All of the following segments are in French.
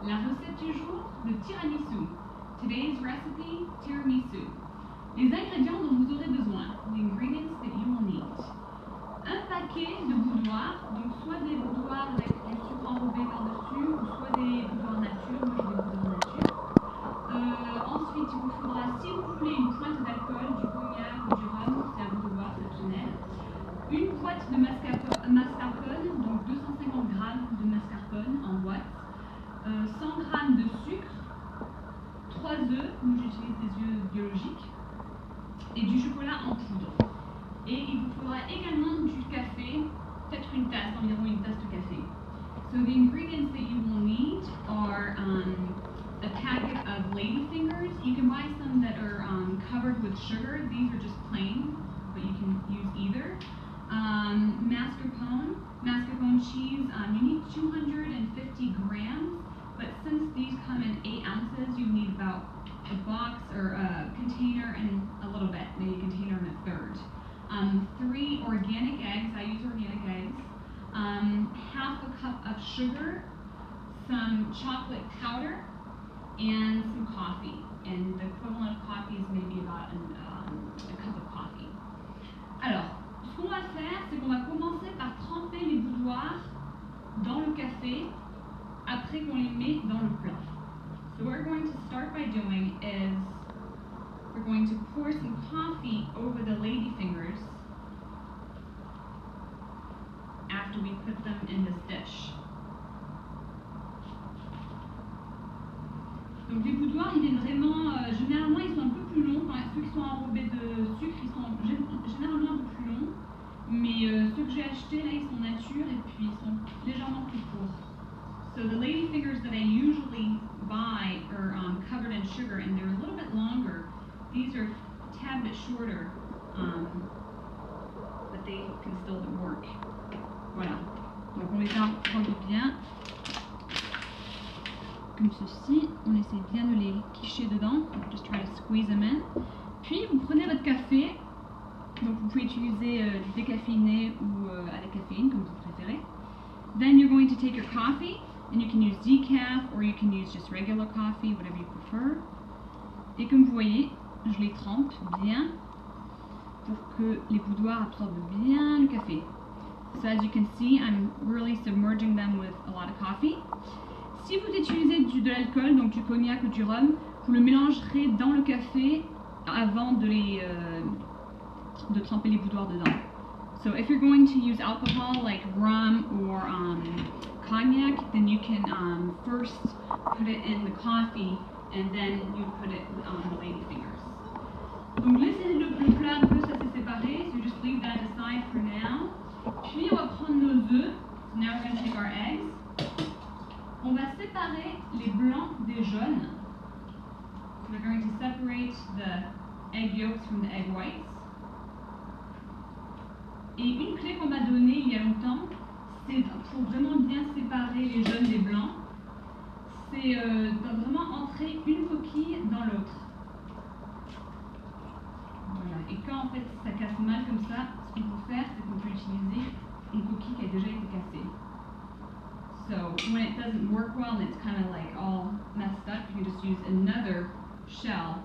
La recette du jour, le tiramisu. Today's recipe, tiramisu. Les ingrédients dont vous aurez besoin, the ingredients that you will need. Un paquet de boudoirs, donc soit des boudoirs avec du sucre enrobé par-dessus, ou soit des boudoirs nature, moi je vais boudoirs nature. Ensuite, il vous faudra, si vous voulez, une pointe d'alcool, du cognac ou du rhum, c'est à vous de voir, c'est optionnel. Une boîte de mascarpone, donc 250 g de mascarpone en boîte. 100 g de sucre, 3 œufs, nous j'utilise des œufs biologiques, et du chocolat en poudre. Et il vous faudra également du café, peut-être une tasse, environ une tasse de café. So the ingredients that you will need are a packet of lady fingers. You can buy some that are covered with sugar. These are just plain, but you can use either. Mascarpone cheese, you need 250 grams. But since these come in 8 ounces, you need about a box or a container and a little bit, maybe a container and a third. 3 organic eggs, I use organic eggs. Half a cup of sugar, some chocolate powder, and some coffee. And the equivalent of coffee is maybe about a cup of coffee. Alors, ce qu'on va faire, c'est qu'on va commencer par tremper les boudoirs dans le café après qu'on les met dans le plat. So what we're going to start by doing is we're going to pour some coffee over the lady fingers after we put them in this dish. Donc les boudoirs, ils viennent vraiment, généralement ils sont un peu plus longs, quand ceux qui sont enrobés de sucre, ils sont généralement un peu plus longs, mais ceux que j'ai achetés là, ils sont nature et puis ils sont légèrement plus courts. So the lady fingers that I usually buy are covered in sugar and they're a little bit longer. These are a tad bit shorter, but they can still work. Voilà. Donc on les enrobe bien, comme ceci. On essaie bien de les quicher dedans. Just try to squeeze them in. Puis vous prenez votre café. Donc vous pouvez utiliser du décaféiné ou à la caféine comme vous préférez. Then you're going to take your coffee. And you can use decaf or you can use just regular coffee, whatever you prefer. Et comme vous voyez, je les trempe bien pour que les boudoirs absorbent bien le café. So as you can see, I'm really submerging them with a lot of coffee. Si vous utilisez de l'alcool, donc du cognac ou du rhum, vous le mélangerez dans le café avant de tremper les boudoirs dedans. So if you're going to use alcohol like rum or cognac, then you can first put it in the coffee and then you put it on the lady fingers. Donc laissez le plat un peu s'être séparé, so just leave that aside for now. Puis on va prendre nos œufs. So now we're going to take our eggs. On va séparer les blancs des jaunes. So we're going to separate the egg yolks from the egg whites. Et une clé qu'on m'a donnée il y a longtemps, c'est pour vraiment bien séparer les jaunes des blancs, c'est vraiment entrer une coquille dans l'autre. Voilà. Et quand en fait ça casse mal comme ça, ce qu'on peut faire, c'est qu'on peut utiliser une coquille qui a déjà été cassée. So when it doesn't work well and it's kind of like all messed up, you can just use another shell.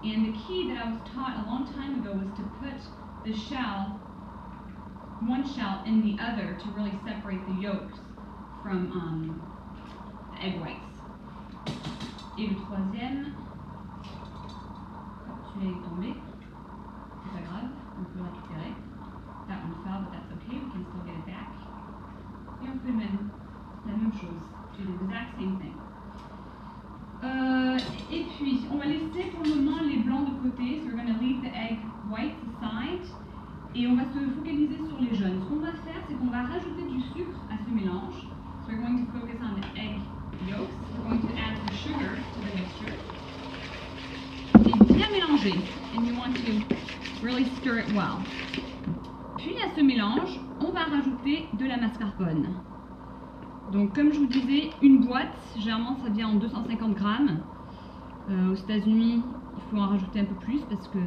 And the key that I was taught a long time ago was to put the shell, one shell in the other to really separate the yolks from the egg whites. Et le troisième, celui-là est tombé, c'est pas grave, on peut le récupérer. That one fell, but that's okay, we can still get it back. Et on fait la même chose, do the exact same thing. Et puis, on va laisser pour le moment les blancs de côté, so we're going to leave the egg whites aside. Et on va se focaliser sur les jaunes. Ce qu'on va faire, c'est qu'on va rajouter du sucre à ce mélange. So we're going to focus on the egg yolks. We're going to add some sugar to the mixture. Et bien mélanger. And you want to really stir it well. Puis à ce mélange, on va rajouter de la mascarpone. Donc comme je vous disais, une boîte, généralement ça vient en 250 grammes. Aux États-Unis, il faut en rajouter un peu plus parce que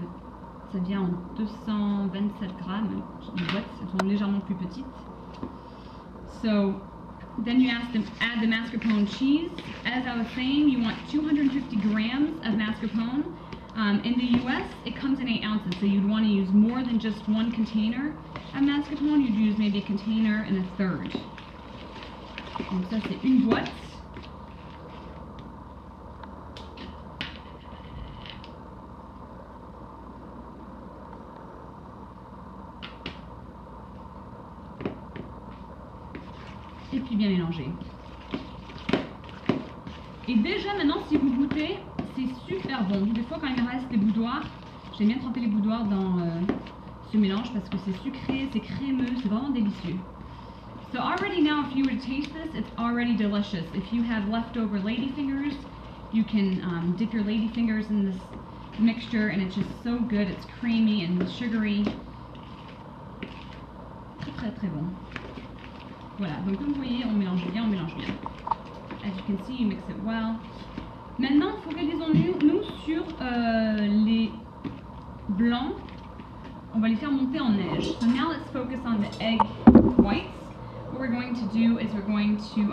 ça vient en 227 grammes. Les boîtes, elles sont légèrement plus petites. So, Then you add the mascarpone cheese. As I was saying, you want 250 grams of mascarpone. In the US, it comes in 8 ounces, so you'd want to use more than just one container of mascarpone. You'd use maybe a container and a third. Donc ça, c'est une boîte. Et puis bien mélanger. Et déjà maintenant, si vous goûtez, c'est super bon. Des fois, quand il me reste des boudoirs, j'aime bien tremper les boudoirs dans ce mélange parce que c'est sucré, c'est crémeux, c'est vraiment délicieux. So already now, if you were to taste this, it's already delicious. If you have leftover ladyfingers, you can dip your ladyfingers in this mixture, and it's just so good. It's creamy and sugary. Très très bon. Voilà, donc comme vous voyez, on mélange bien, on mélange bien. As you can see, you mix it well. Maintenant, focalisons-nous sur les blancs. On va les faire monter en neige. So now let's focus on the egg whites. What we're going to do is we're going to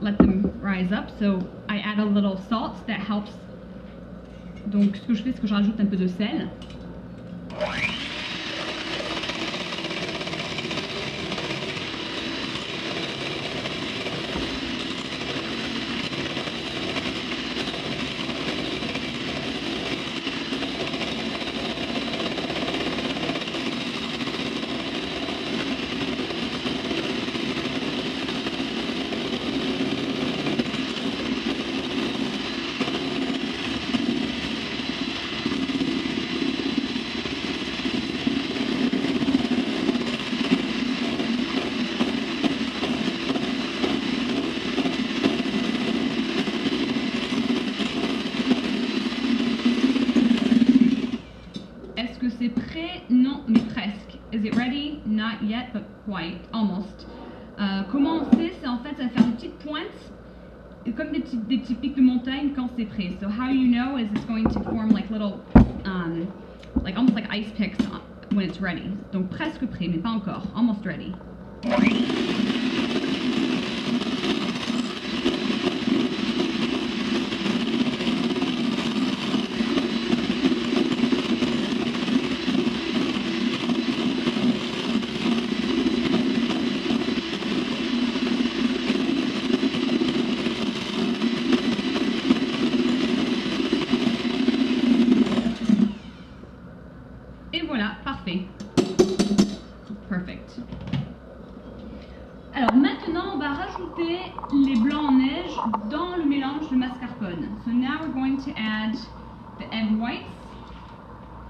let them rise up. So I add a little salt that helps. Donc ce que je fais, c'est que je rajoute un peu de sel. C'est prêt? Non, mais presque. Is it ready? Not yet, but quite, almost. Comment on sait? C'est en fait, ça va faire des petites pointes, comme des petits pics de montagne quand c'est prêt. So how you know is it's going to form like little, like almost like ice picks when it's ready. Donc presque prêt, mais pas encore. Almost ready. Et voilà, parfait. Perfect. Alors maintenant, on va rajouter les blancs en neige dans le mélange de mascarpone. So now we're going to add the egg whites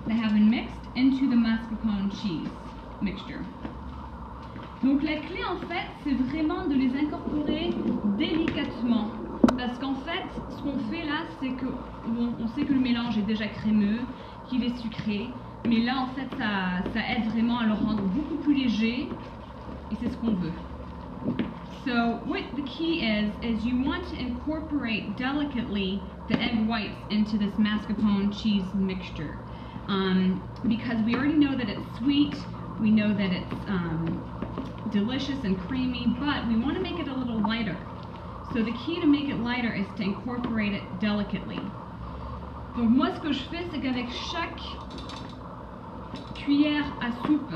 that have been mixed into the mascarpone cheese mixture. Donc la clé en fait, c'est vraiment de les incorporer délicatement. Parce qu'en fait, ce qu'on fait là, c'est que on sait que le mélange est déjà crémeux, qu'il est sucré. Mais là, en fait, ça aide vraiment à le rendre beaucoup plus léger, et c'est ce qu'on veut. So, what the key is you want to incorporate delicately the egg whites into this mascarpone cheese mixture. Because we already know that it's sweet, we know that it's delicious and creamy, but we want to make it a little lighter. So the key to make it lighter is to incorporate it delicately. Donc moi, ce que je fais, c'est qu'avec chaque cuillère à soupe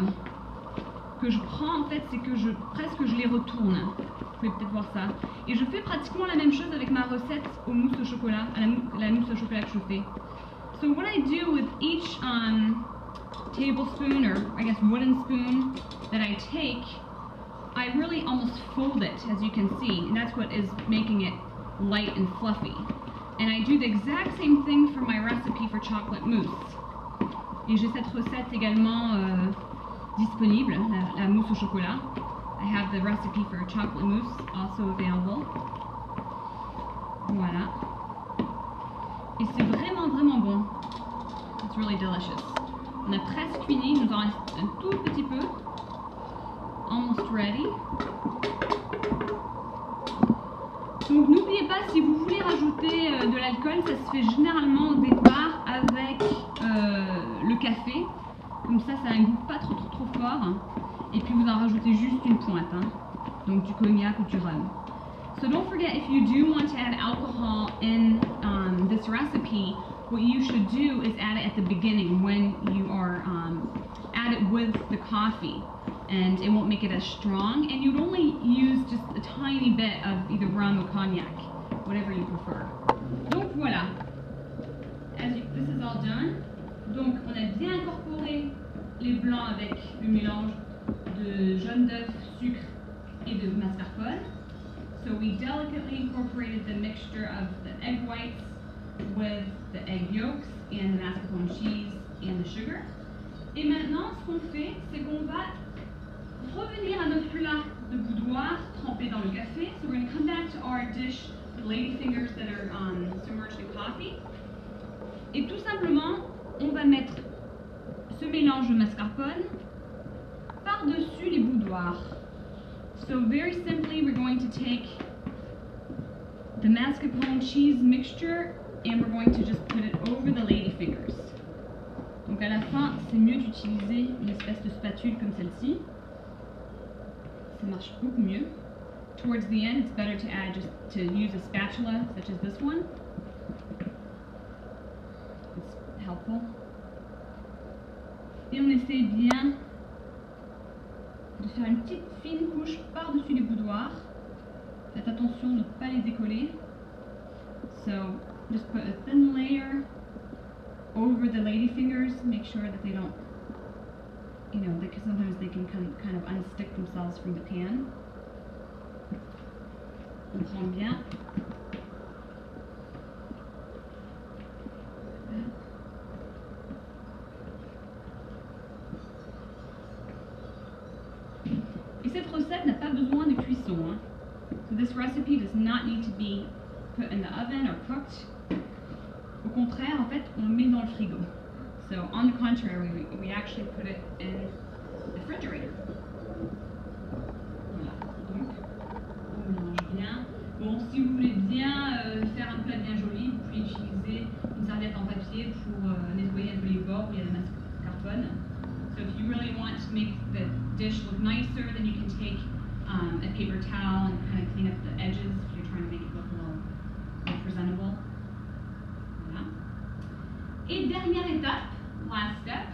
que je prends, en fait, c'est que presque je les retourne. Vous pouvez peut-être voir ça. Et je fais pratiquement la même chose avec ma recette aux mousses au chocolat, la mousse au chocolat que je fais. So what I do with each tablespoon, or I guess wooden spoon that I take, I really almost fold it, as you can see, and that's what is making it light and fluffy. And I do the exact same thing for my recipe for chocolate mousse. Et j'ai cette recette également disponible, la mousse au chocolat. I have the recipe for chocolate mousse also available. Voilà. Et c'est vraiment vraiment bon. It's really delicious. On a presque fini, il nous en reste un tout petit peu. Almost ready. Donc n'oubliez pas, si vous voulez rajouter de l'alcool, ça se fait généralement au départ avec le café. Comme ça a un goût pas trop fort. Et puis vous en rajoutez juste une pointe. donc du cognac ou du rhum. So don't forget, if you do want to add alcohol in this recipe, what you should do is add it at the beginning when you are add it with the coffee, and it won't make it as strong, and you'd only use just a tiny bit of either rum or cognac, whatever you prefer. Donc voilà, this is all done. Donc on a bien incorporé les blancs avec le mélange de jaune d'œuf, sucre et de mascarpone. So we delicately incorporated the mixture of the egg whites with the egg yolks and the mascarpone cheese and the sugar. Et maintenant, ce qu'on fait, c'est qu'on va revenir à notre plat de boudoir trempé dans le café. So we're going to come back to our dish with ladyfingers that are submerged in coffee. Et tout simplement, on va mettre ce mélange de mascarpone par-dessus les boudoirs. So very simply, we're going to take the mascarpone cheese mixture and we're going to just put it over the ladyfingers. Donc à la fin, c'est mieux d'utiliser une espèce de spatule comme celle-ci. Ça marche beaucoup mieux. Towards the end, it's better to use a spatula such as this one. It's helpful. Et on essaie bien de faire une petite fine couche par-dessus les boudoirs. Faites attention de ne pas les décoller. So just put a thin layer over the ladyfingers. Make sure that they don't, because sometimes they can kind of unstick themselves from the pan. On prend bien. Et cette recette n'a pas besoin de cuisson. Hein. So this recipe does not need to be put in the oven or cooked. Au contraire, en fait, on le met dans le frigo. So on the contrary, we actually put it in the refrigerator. Voilà. Donc, on mélange bien. Bon, si vous voulez bien faire un plat bien joli, vous pouvez utiliser une serviette en papier pour nettoyer un peu les bords où il y a la mascarpone. So if you really want to make the dish look nicer, then you can take a paper towel and kind of clean up the edges if you're trying to make it look a little more presentable. Voilà. Et dernière étape, last step,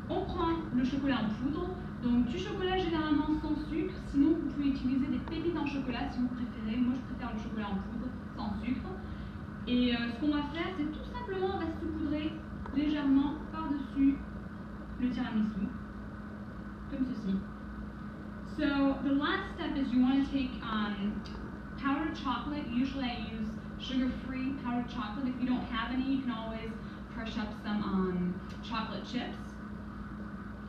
on prend le chocolat en poudre. Donc du chocolat généralement sans sucre, sinon vous pouvez utiliser des pépites en chocolat si vous préférez. Moi je préfère le chocolat en poudre sans sucre. Et ce qu'on va faire, c'est tout simplement on va saupoudrer légèrement par-dessus le tiramisu, comme ceci. So the last step is you want to take powdered chocolate. Usually I use sugar-free powdered chocolate. If you don't have any, you can always crush up some chocolate chips.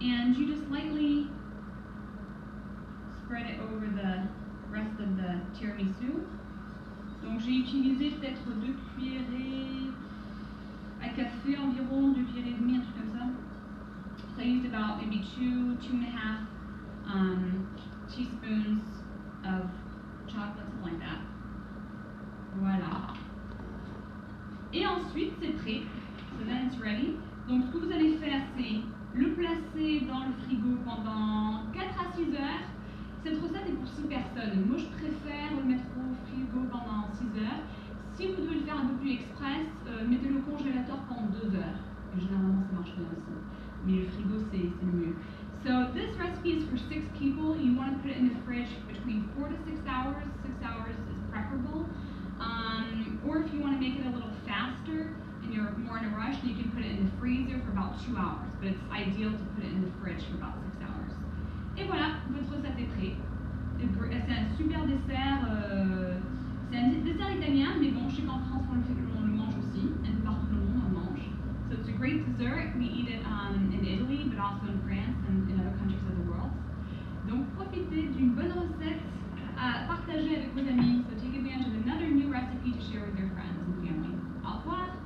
And you just lightly spread it over the rest of the tiramisu. Donc j'ai utilisé peut-être 2 cuillerées à café environ, 2 cuillerées et demie, un truc comme ça. So I used about maybe 2.5 teaspoons of chocolate, something like that. Voilà. Et ensuite, c'est prêt. So then it's ready. Donc ce que vous allez faire, c'est le placer dans le frigo pendant 4 à 6 heures. Cette recette est pour 6 personnes. Moi, je préfère le mettre au frigo pendant 6 heures. Si vous devez le faire un peu plus express, mettez-le au congélateur pendant 2 heures. Généralement, ça marche bien aussi. Mais le frigo, c'est le mieux. So this recipe is for 6 people. You want to put it in the fridge between 4 to 6 hours. 6 hours is preferable. Or if you want to make it a little faster and you're more in a rush, you can put it in the freezer for about 2 hours. But it's ideal to put it in the fridge for about 6 hours. Et voilà, votre recette est prête. C'est un super dessert. C'est un dessert italien, mais bon, je sais qu'en France, on le mange aussi. Un peu partout dans le monde, on le mange. So it's a great dessert. We eat it in Italy, but also in France and in other countries of the world. Donc profitez d'une bonne recette à partager avec vos amis. So take advantage of another new recipe to share with your friends and family. Au revoir!